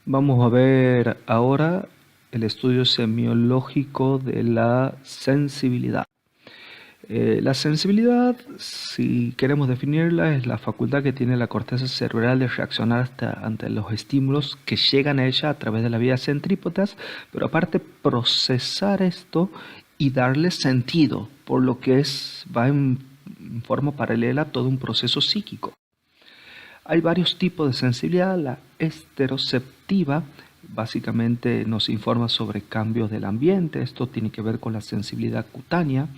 Vamos a ver ahora el estudio semiológico de la sensibilidad. La sensibilidad, si queremos definirla, es la facultad que tiene la corteza cerebral de reaccionar ante los estímulos que llegan a ella a través de las vías centrípetas, pero aparte procesar esto y darle sentido, por lo que va en forma paralela a todo un proceso psíquico. Hay varios tipos de sensibilidad. La esteroceptiva básicamente nos informa sobre cambios del ambiente. Esto tiene que ver con la sensibilidad cutánea.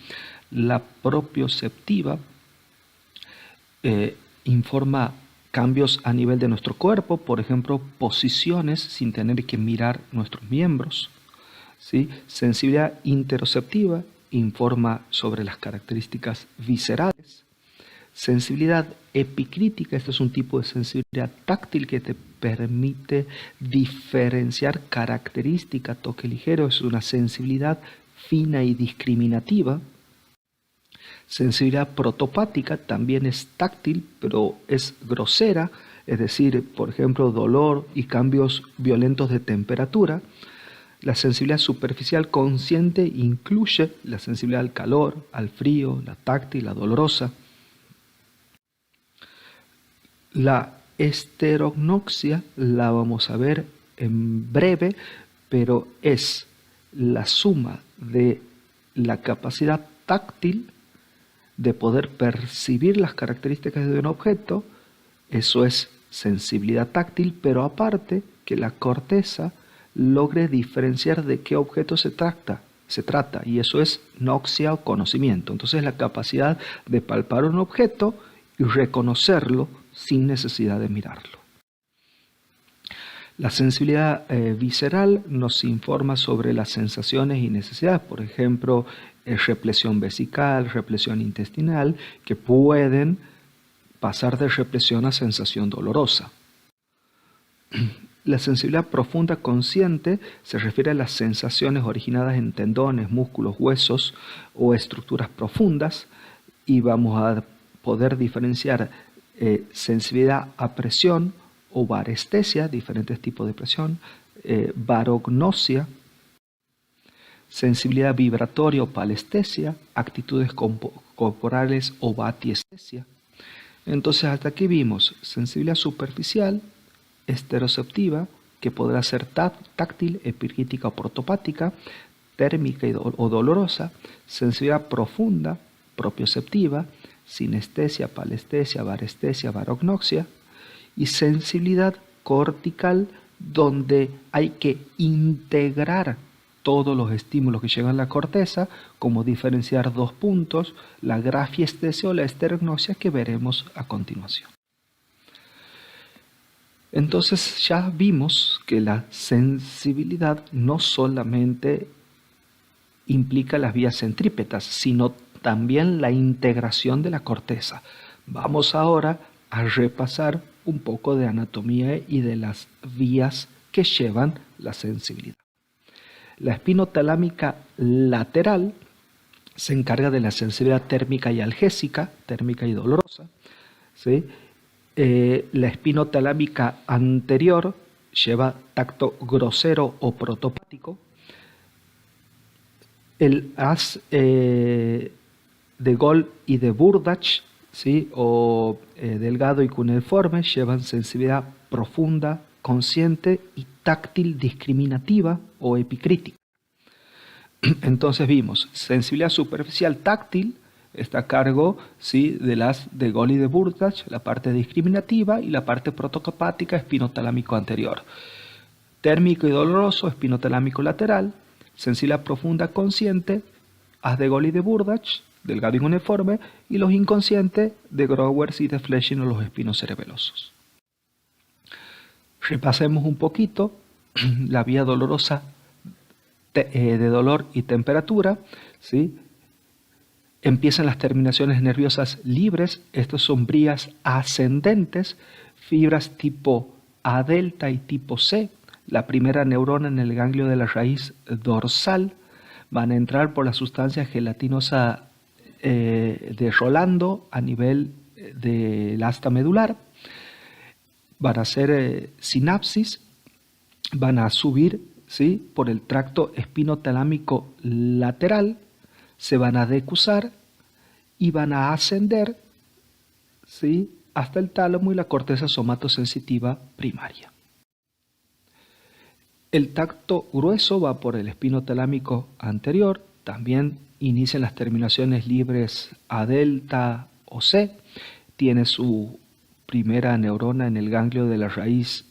La propioceptiva informa cambios a nivel de nuestro cuerpo, por ejemplo, posiciones sin tener que mirar nuestros miembros. ¿Sí? Sensibilidad interoceptiva informa sobre las características viscerales. Sensibilidad epicrítica, este es un tipo de sensibilidad táctil que te permite diferenciar característica, toque ligero, es una sensibilidad fina y discriminativa. Sensibilidad protopática también es táctil, pero es grosera, es decir, por ejemplo, dolor y cambios violentos de temperatura. La sensibilidad superficial consciente incluye la sensibilidad al calor, al frío, la táctil, la dolorosa. La esterognoxia la vamos a ver en breve, pero es la suma de la capacidad táctil de poder percibir las características de un objeto, eso es sensibilidad táctil, pero aparte que la corteza logre diferenciar de qué objeto se trata, y eso es noxia o conocimiento. Entonces la capacidad de palpar un objeto y reconocerlo sin necesidad de mirarlo. La sensibilidad visceral nos informa sobre las sensaciones y necesidades, por ejemplo, represión vesical, represión intestinal, que pueden pasar de represión a sensación dolorosa. La sensibilidad profunda consciente se refiere a las sensaciones originadas en tendones, músculos, huesos o estructuras profundas, y vamos a poder diferenciar sensibilidad a presión o varestesia, diferentes tipos de presión, barognosia, sensibilidad vibratoria o palestesia, actitudes corporales o batiestesia. Entonces hasta aquí vimos sensibilidad superficial, esteroceptiva, que podrá ser táctil, epicrítica o protopática, térmica o dolorosa, sensibilidad profunda, propioceptiva, sinestesia, palestesia, varestesia, barognoxia, y sensibilidad cortical, donde hay que integrar todos los estímulos que llegan a la corteza, como diferenciar dos puntos, la grafiestesia o la esterognosia, que veremos a continuación. Entonces ya vimos que la sensibilidad no solamente implica las vías centrípetas, sino también la integración de la corteza. Vamos ahora a repasar un poco de anatomía y de las vías que llevan la sensibilidad. La espinotalámica lateral se encarga de la sensibilidad térmica y algésica, térmica y dolorosa, ¿sí? La espinotalámica anterior lleva tacto grosero o protopático. El haz de Gol y de Burdach, ¿sí? O delgado y cuneiforme, llevan sensibilidad profunda, consciente y táctil discriminativa o epicrítica. Entonces vimos sensibilidad superficial táctil, está a cargo, ¿sí?, de las de Gol y de Burdach, la parte discriminativa, y la parte protopática, espinotalámico anterior. Térmico y doloroso, espinotalámico lateral. Sensibilidad profunda consciente, haz de Gol y de Burdach, delgado y cuneiforme, y los inconscientes de Growers y de Flesching o los espinos cerebelosos. Repasemos un poquito la vía dolorosa de dolor y temperatura, ¿sí? Empiezan las terminaciones nerviosas libres, estos son vías ascendentes, fibras tipo A delta y tipo C. La primera neurona en el ganglio de la raíz dorsal van a entrar por la sustancia gelatinosa de Rolando a nivel del asta medular, van a hacer sinapsis, van a subir, ¿sí?, por el tracto espinotalámico lateral, se van a decusar y van a ascender, ¿sí?, hasta el tálamo y la corteza somatosensitiva primaria. El tracto grueso va por el espinotalámico anterior, también inician las terminaciones libres A delta o C, tiene su primera neurona en el ganglio de la raíz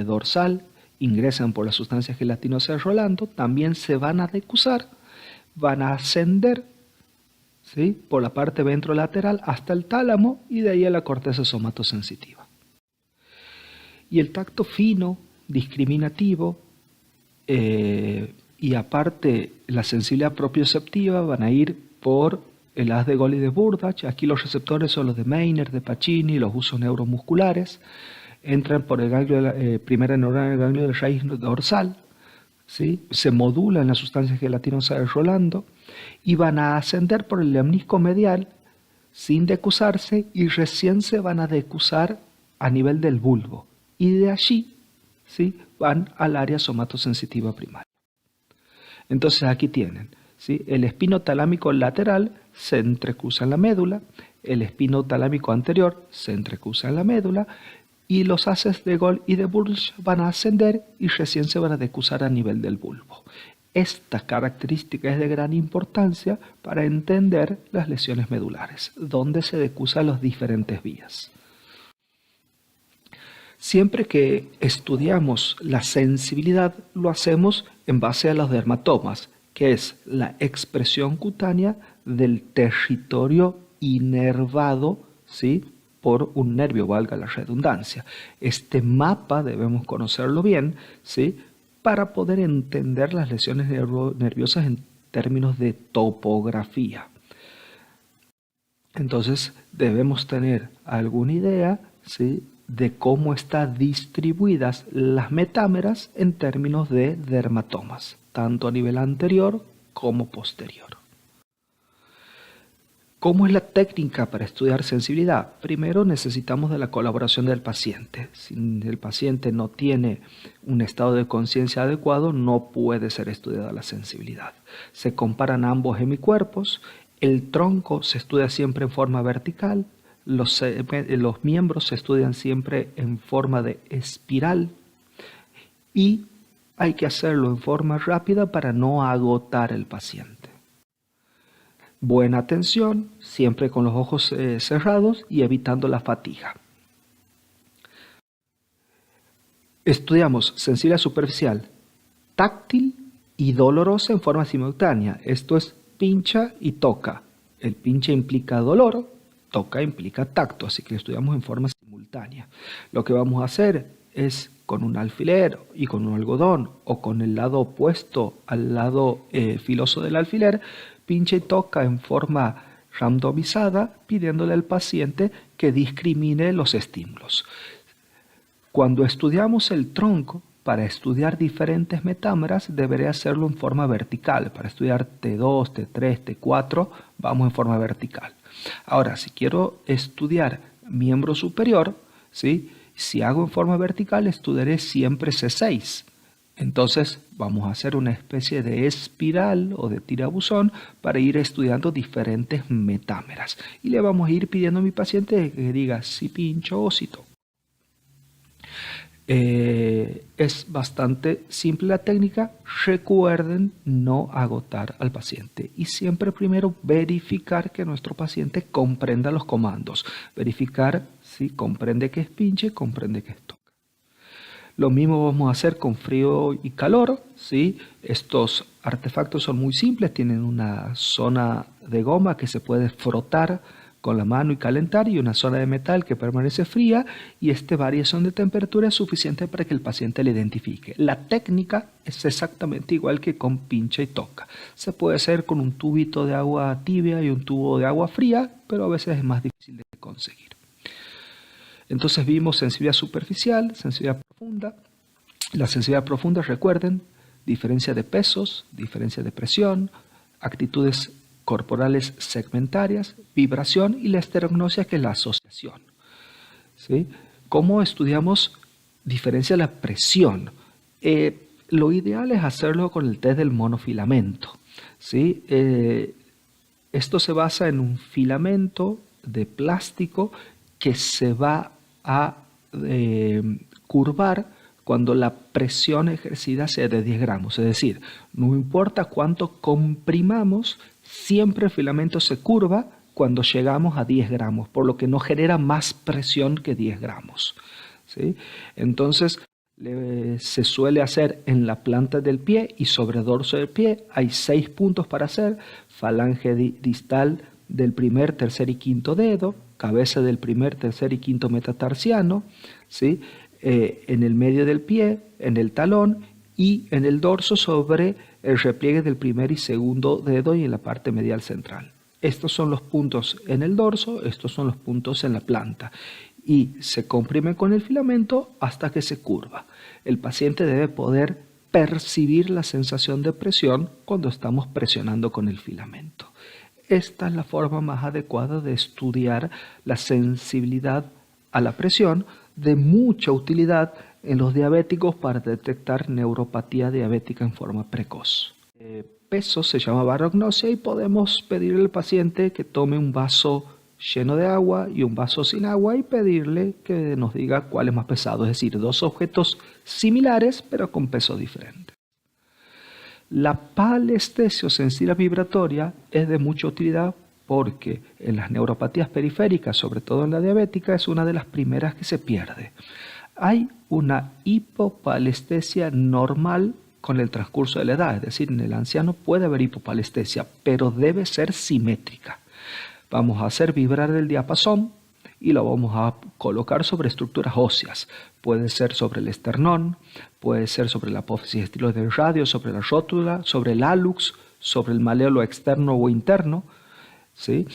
dorsal, ingresan por la sustancia gelatinosa Rolando, también se van a decusar, van a ascender, ¿sí?, por la parte ventrolateral hasta el tálamo y de ahí a la corteza somatosensitiva. Y el tacto fino, discriminativo, y aparte la sensibilidad propioceptiva van a ir por el haz de Gol y de Burdach. Aquí los receptores son los de Meiner, de Pacini, los usos neuromusculares. Entran por el ganglio de la primera neurona del ganglio de la raíz dorsal, ¿sí?, se modula en la sustancia gelatinosa de Rolando y van a ascender por el lemnisco medial sin decusarse y recién se van a decusar a nivel del bulbo y de allí, ¿sí?, van al área somatosensitiva primaria. Entonces aquí tienen, ¿sí?, el espinotalámico lateral se entrecruza en la médula, el espinotalámico anterior se entrecruza en la médula y los haces de Gol y de Burdach van a ascender y recién se van a decusar a nivel del bulbo. Esta característica es de gran importancia para entender las lesiones medulares, donde se decusan las diferentes vías. Siempre que estudiamos la sensibilidad, lo hacemos en base a los dermatomas, que es la expresión cutánea del territorio inervado, ¿sí?, por un nervio, valga la redundancia. Este mapa debemos conocerlo bien, ¿sí?, para poder entender las lesiones nerviosas en términos de topografía. Entonces debemos tener alguna idea, ¿sí?, de cómo están distribuidas las metámeras en términos de dermatomas, tanto a nivel anterior como posterior. ¿Cómo es la técnica para estudiar sensibilidad? Primero necesitamos de la colaboración del paciente. Si el paciente no tiene un estado de conciencia adecuado, no puede ser estudiada la sensibilidad. Se comparan ambos hemicuerpos, el tronco se estudia siempre en forma vertical, los miembros se estudian siempre en forma de espiral y hay que hacerlo en forma rápida para no agotar el paciente. Buena atención, siempre con los ojos cerrados y evitando la fatiga. Estudiamos sensibilidad superficial, táctil y dolorosa en forma simultánea. Esto es pincha y toca. El pincha implica dolor, toca implica tacto, así que lo estudiamos en forma simultánea. Lo que vamos a hacer es con un alfiler y con un algodón o con el lado opuesto al lado filoso del alfiler, pincha y toca en forma randomizada, pidiéndole al paciente que discrimine los estímulos. Cuando estudiamos el tronco, para estudiar diferentes metámeras, deberé hacerlo en forma vertical. Para estudiar T2, T3, T4, vamos en forma vertical. Ahora, si quiero estudiar miembro superior, ¿sí?, si hago en forma vertical, estudiaré siempre C6. Entonces vamos a hacer una especie de espiral o de tirabuzón para ir estudiando diferentes metámeras. Y le vamos a ir pidiendo a mi paciente que diga si pincho o si toco. Es bastante simple la técnica. Recuerden no agotar al paciente y siempre primero verificar que nuestro paciente comprenda los comandos. Verificar si comprende que es pinche, comprende que es toca. Lo mismo vamos a hacer con frío y calor, ¿sí? Estos artefactos son muy simples, tienen una zona de goma que se puede frotar con la mano y calentar y una zona de metal que permanece fría y esta variación de temperatura es suficiente para que el paciente la identifique. La técnica es exactamente igual que con pincha y toca. Se puede hacer con un tubito de agua tibia y un tubo de agua fría, pero a veces es más difícil de conseguir. Entonces vimos sensibilidad superficial, sensibilidad profunda. La sensibilidad profunda, recuerden, diferencia de pesos, diferencia de presión, actitudes corporales segmentarias, vibración y la esterognosia, que es la asociación. ¿Sí? ¿Cómo estudiamos diferencia de la presión? Lo ideal es hacerlo con el test del monofilamento, ¿sí? Esto se basa en un filamento de plástico que se va a curvar cuando la presión ejercida sea de 10 gramos. Es decir, no importa cuánto comprimamos, siempre el filamento se curva cuando llegamos a 10 gramos, por lo que no genera más presión que 10 gramos, ¿sí? Entonces, se suele hacer en la planta del pie y sobre el dorso del pie. Hay 6 puntos para hacer: falange distal del primer, tercer y quinto dedo, cabeza del primer, tercer y quinto metatarsiano, ¿sí? En el medio del pie, en el talón y en el dorso sobre el repliegue del primer y segundo dedo y en la parte medial central. Estos son los puntos en el dorso, estos son los puntos en la planta y se comprime con el filamento hasta que se curva. El paciente debe poder percibir la sensación de presión cuando estamos presionando con el filamento. Esta es la forma más adecuada de estudiar la sensibilidad a la presión, de mucha utilidad en los diabéticos para detectar neuropatía diabética en forma precoz. Peso se llama barognosia y podemos pedirle al paciente que tome un vaso lleno de agua y un vaso sin agua y pedirle que nos diga cuál es más pesado, es decir, dos objetos similares pero con peso diferente. La palestesia o sensibilidad vibratoria es de mucha utilidad porque en las neuropatías periféricas, sobre todo en la diabética, es una de las primeras que se pierde. Hay una hipopalestesia normal con el transcurso de la edad, es decir, en el anciano puede haber hipopalestesia, pero debe ser simétrica. Vamos a hacer vibrar el diapasón y lo vamos a colocar sobre estructuras óseas. Puede ser sobre el esternón, puede ser sobre la apófisis estiloides radio, sobre la rótula, sobre el hálux, sobre el maléolo externo o interno, ¿sí?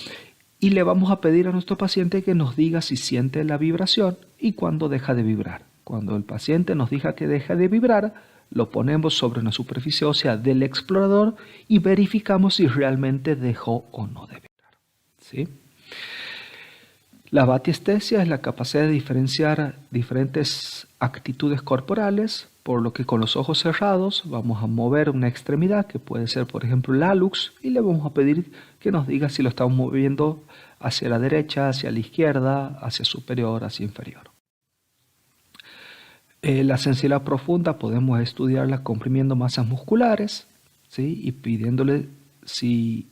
Y le vamos a pedir a nuestro paciente que nos diga si siente la vibración y cuándo deja de vibrar. Cuando el paciente nos diga que deja de vibrar, lo ponemos sobre una superficie ósea del explorador y verificamos si realmente dejó o no de vibrar, ¿sí? La batiestesia es la capacidad de diferenciar diferentes actitudes corporales, por lo que con los ojos cerrados vamos a mover una extremidad, que puede ser por ejemplo el hálux, y le vamos a pedir que nos diga si lo estamos moviendo hacia la derecha, hacia la izquierda, hacia superior, hacia inferior. La sensibilidad profunda podemos estudiarla comprimiendo masas musculares, ¿sí? Y pidiéndole si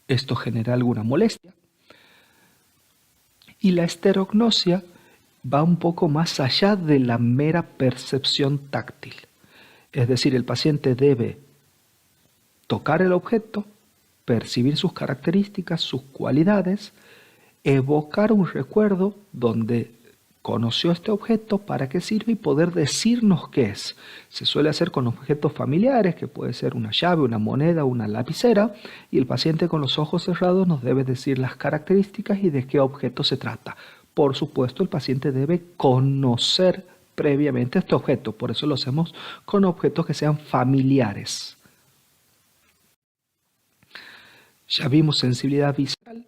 esto genera alguna molestia. Y la esterognosia va un poco más allá de la mera percepción táctil. Es decir, el paciente debe tocar el objeto, percibir sus características, sus cualidades, evocar un recuerdo donde conoció este objeto, para qué sirve y poder decirnos qué es. Se suele hacer con objetos familiares, que puede ser una llave, una moneda, una lapicera, y el paciente con los ojos cerrados nos debe decir las características y de qué objeto se trata. Por supuesto, el paciente debe conocer previamente este objeto, por eso lo hacemos con objetos que sean familiares. Ya vimos sensibilidad visual.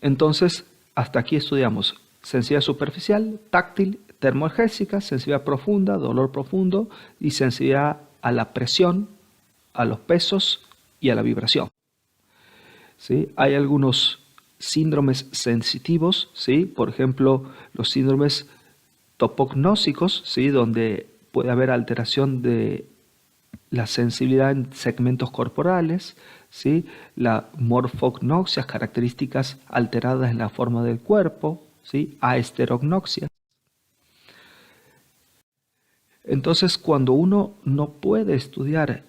Entonces, hasta aquí estudiamos sensibilidad superficial, táctil, termoegésica, sensibilidad profunda, dolor profundo y sensibilidad a la presión, a los pesos y a la vibración, ¿sí? Hay algunos síndromes sensitivos, ¿sí? Por ejemplo, los síndromes topognósicos, ¿sí? Donde puede haber alteración de la sensibilidad en segmentos corporales, ¿sí? La morfognosia, características alteradas en la forma del cuerpo, ¿sí? Aesterognosia. Entonces, cuando uno no puede estudiar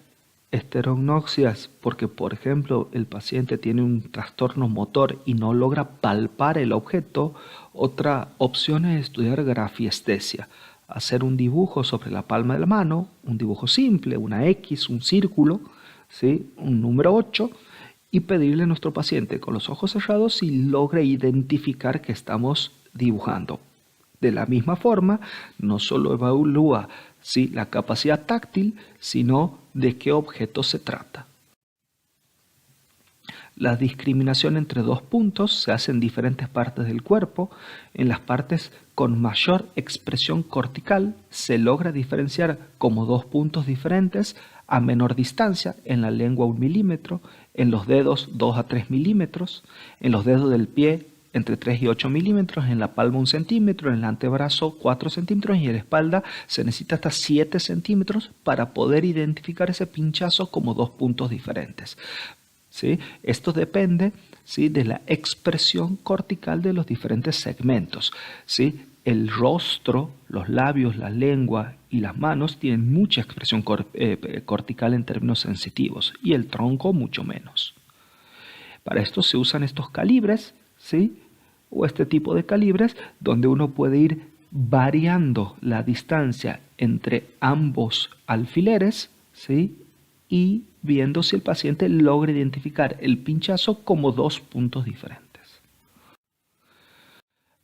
esterognoxias porque, por ejemplo, el paciente tiene un trastorno motor y no logra palpar el objeto, otra opción es estudiar grafiestesia. Hacer un dibujo sobre la palma de la mano, un dibujo simple, una X, un círculo, ¿sí? Un número 8, y pedirle a nuestro paciente con los ojos cerrados si logra identificar que estamos dibujando. De la misma forma, no solo evalúa, ¿sí?, la capacidad táctil, sino de qué objeto se trata. La discriminación entre dos puntos se hace en diferentes partes del cuerpo. En las partes con mayor expresión cortical se logra diferenciar como dos puntos diferentes a menor distancia, en la lengua 1 milímetro, en los dedos 2 a 3 milímetros, en los dedos del pie entre 3 y 8 milímetros, en la palma 1 centímetro, en el antebrazo 4 centímetros y en la espalda se necesita hasta 7 centímetros para poder identificar ese pinchazo como dos puntos diferentes. ¿Sí? Esto depende, ¿sí?, de la expresión cortical de los diferentes segmentos. ¿Sí? El rostro, los labios, la lengua y las manos tienen mucha expresión cortical en términos sensitivos y el tronco mucho menos. Para esto se usan estos calibres, ¿sí?, o este tipo de calibres donde uno puede ir variando la distancia entre ambos alfileres, ¿sí?, y viendo si el paciente logra identificar el pinchazo como dos puntos diferentes.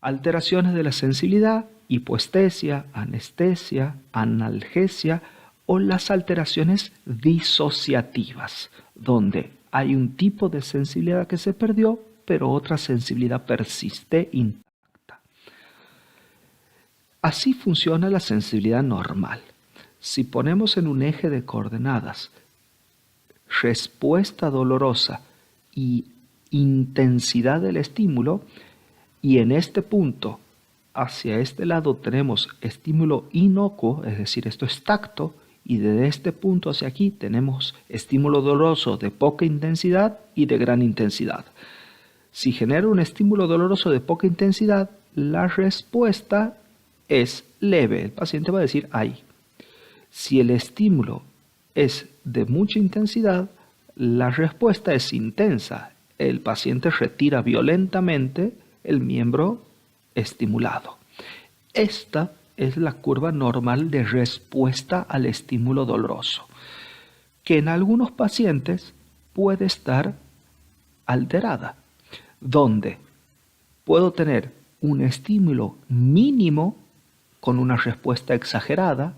Alteraciones de la sensibilidad, hipoestesia, anestesia, analgesia o las alteraciones disociativas, donde hay un tipo de sensibilidad que se perdió, pero otra sensibilidad persiste intacta. Así funciona la sensibilidad normal. Si ponemos en un eje de coordenadas respuesta dolorosa y intensidad del estímulo, y en este punto hacia este lado tenemos estímulo inocuo, es decir, esto es tacto, y desde este punto hacia aquí tenemos estímulo doloroso de poca intensidad y de gran intensidad. Si genera un estímulo doloroso de poca intensidad, la respuesta es leve. El paciente va a decir ¡ay! Si el estímulo es de mucha intensidad, la respuesta es intensa. El paciente retira violentamente el miembro estimulado. Esta es la curva normal de respuesta al estímulo doloroso, que en algunos pacientes puede estar alterada, donde puedo tener un estímulo mínimo con una respuesta exagerada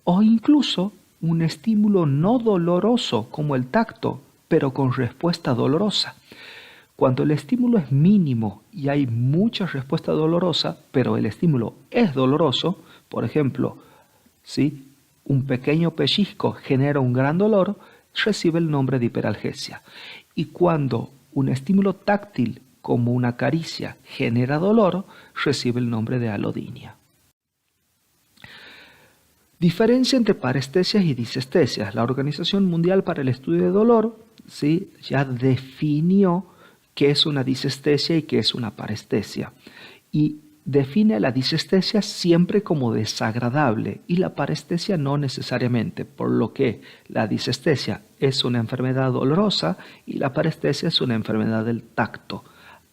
o incluso un estímulo no doloroso como el tacto, pero con respuesta dolorosa. Cuando el estímulo es mínimo y hay mucha respuesta dolorosa, pero el estímulo es doloroso, por ejemplo, ¿sí?, un pequeño pellizco genera un gran dolor, recibe el nombre de hiperalgesia. Y cuando un estímulo táctil como una caricia genera dolor, recibe el nombre de alodinia. Diferencia entre parestesias y disestesias. La Organización Mundial para el Estudio de Dolor, ¿sí?, ya definió qué es una disestesia y qué es una parestesia. Y define la disestesia siempre como desagradable y la parestesia no necesariamente, por lo que la disestesia es una enfermedad dolorosa y la parestesia es una enfermedad del tacto.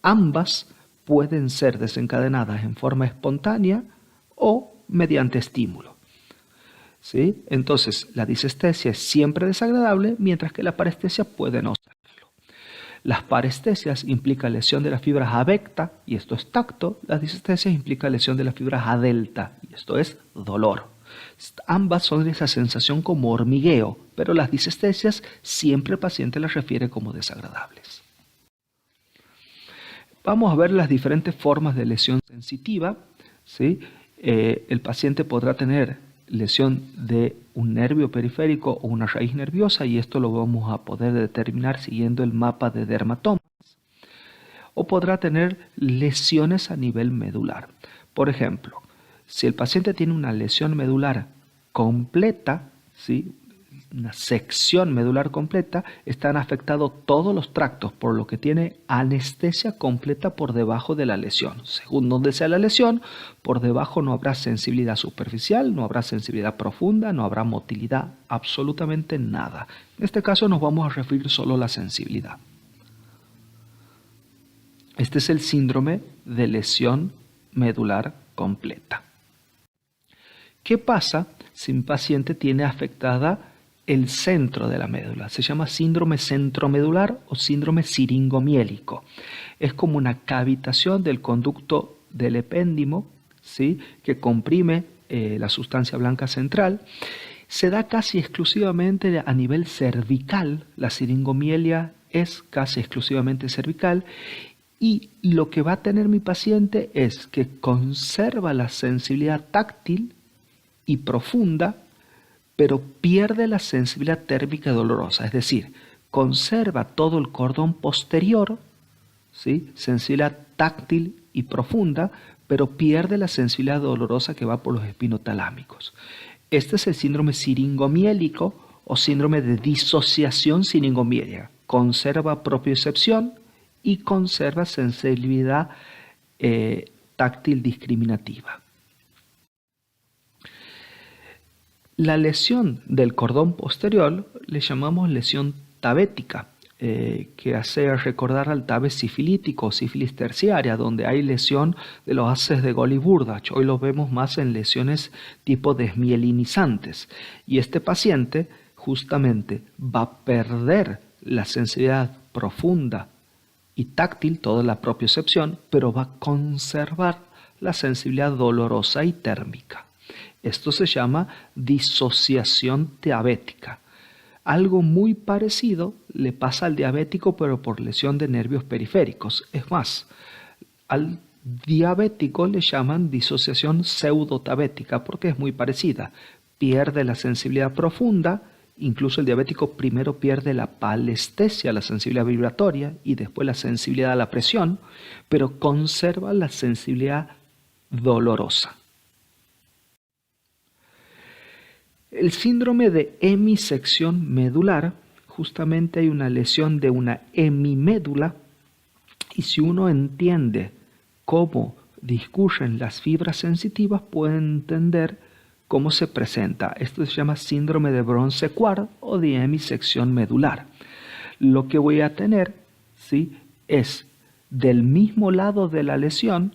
Ambas pueden ser desencadenadas en forma espontánea o mediante estímulo. ¿Sí? Entonces, la disestesia es siempre desagradable, mientras que la parestesia puede no serlo. Las parestesias implican lesión de las fibras A vecta, y esto es tacto. Las disestesias implican lesión de las fibras A delta, y esto es dolor. Ambas son de esa sensación como hormigueo, pero las disestesias siempre el paciente las refiere como desagradables. Vamos a ver las diferentes formas de lesión sensitiva. ¿Sí? El paciente podrá tener lesión de un nervio periférico o una raíz nerviosa, y esto lo vamos a poder determinar siguiendo el mapa de dermatomas. O podrá tener lesiones a nivel medular. Por ejemplo, si el paciente tiene una lesión medular completa, ¿sí?, una sección medular completa, están afectados todos los tractos, por lo que tiene anestesia completa por debajo de la lesión. Según donde sea la lesión, por debajo no habrá sensibilidad superficial, no habrá sensibilidad profunda, no habrá motilidad, absolutamente nada. En este caso nos vamos a referir solo a la sensibilidad. Este es el síndrome de lesión medular completa. ¿Qué pasa si un paciente tiene afectada el centro de la médula? Se llama síndrome centromedular o síndrome siringomiélico. Es como una cavitación del conducto del epéndimo, ¿sí?, que comprime la sustancia blanca central. Se da casi exclusivamente a nivel cervical. La siringomielia es casi exclusivamente cervical, y lo que va a tener mi paciente es que conserva la sensibilidad táctil y profunda, pero pierde la sensibilidad térmica y dolorosa, es decir, conserva todo el cordón posterior, ¿sí? Sensibilidad táctil y profunda, pero pierde la sensibilidad dolorosa que va por los espinotalámicos. Este es el síndrome siringomiélico o síndrome de disociación siringomiélica. Conserva propiocepción y conserva sensibilidad táctil discriminativa. La lesión del cordón posterior le llamamos lesión tabética, que hace recordar al tabe sifilítico o sífilis terciaria, donde hay lesión de los haces de Goli-Burdach. Hoy lo vemos más en lesiones tipo desmielinizantes. Y este paciente justamente va a perder la sensibilidad profunda y táctil, toda la propiocepción, pero va a conservar la sensibilidad dolorosa y térmica. Esto se llama disociación diabética. Algo muy parecido le pasa al diabético, pero por lesión de nervios periféricos. Es más, al diabético le llaman disociación pseudotabética porque es muy parecida. Pierde la sensibilidad profunda. Incluso el diabético primero pierde la palestesia, la sensibilidad vibratoria, y después la sensibilidad a la presión, pero conserva la sensibilidad dolorosa. El síndrome de hemisección medular, justamente hay una lesión de una hemimédula, y si uno entiende cómo discurren las fibras sensitivas, puede entender cómo se presenta. Esto se llama síndrome de Brown-Séquard o de hemisección medular. Lo que voy a tener, ¿sí?, es del mismo lado de la lesión,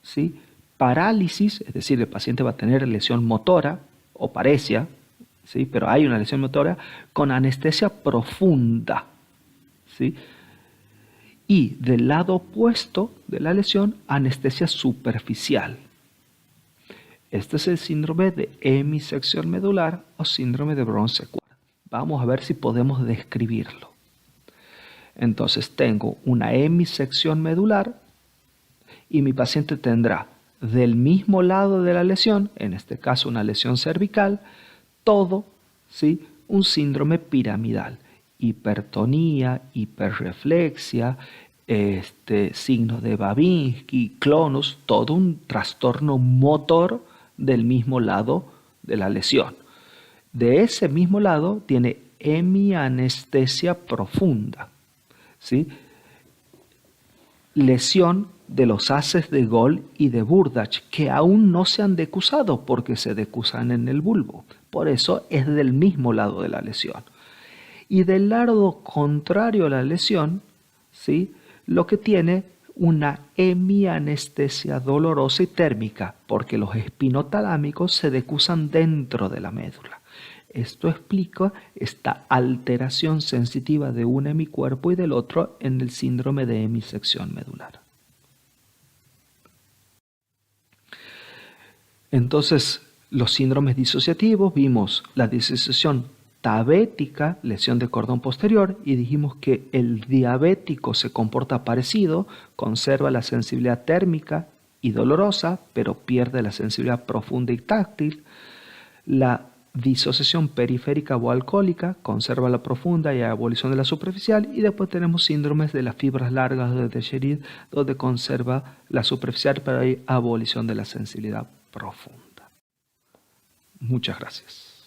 ¿sí?, parálisis, es decir, el paciente va a tener lesión motora o paresia, ¿sí?, pero hay una lesión motora con anestesia profunda, ¿sí?, y del lado opuesto de la lesión, anestesia superficial. Este es el síndrome de hemisección medular o síndrome de Brown-Séquard. Vamos a ver si podemos describirlo. Entonces tengo una hemisección medular y mi paciente tendrá del mismo lado de la lesión, en este caso una lesión cervical, todo, ¿sí?, un síndrome piramidal. Hipertonía, hiperreflexia, signos de Babinski, clonus, todo un trastorno motor del mismo lado de la lesión. De ese mismo lado tiene hemianestesia profunda, ¿sí?, lesión de los haces de Gol y de Burdach, que aún no se han decusado porque se decusan en el bulbo. Por eso es del mismo lado de la lesión. Y del lado contrario a la lesión, ¿sí?, lo que tiene una hemianestesia dolorosa y térmica, porque los espinotalámicos se decusan dentro de la médula. Esto explica esta alteración sensitiva de un hemicuerpo y del otro en el síndrome de hemisección medular. Entonces, los síndromes disociativos, vimos la disociación tabética, lesión de cordón posterior, y dijimos que el diabético se comporta parecido, conserva la sensibilidad térmica y dolorosa, pero pierde la sensibilidad profunda y táctil. La disociación periférica o alcohólica conserva la profunda y abolición de la superficial, y después tenemos síndromes de las fibras largas de Decherid, donde conserva la superficial pero hay abolición de la sensibilidad profunda. Muchas gracias.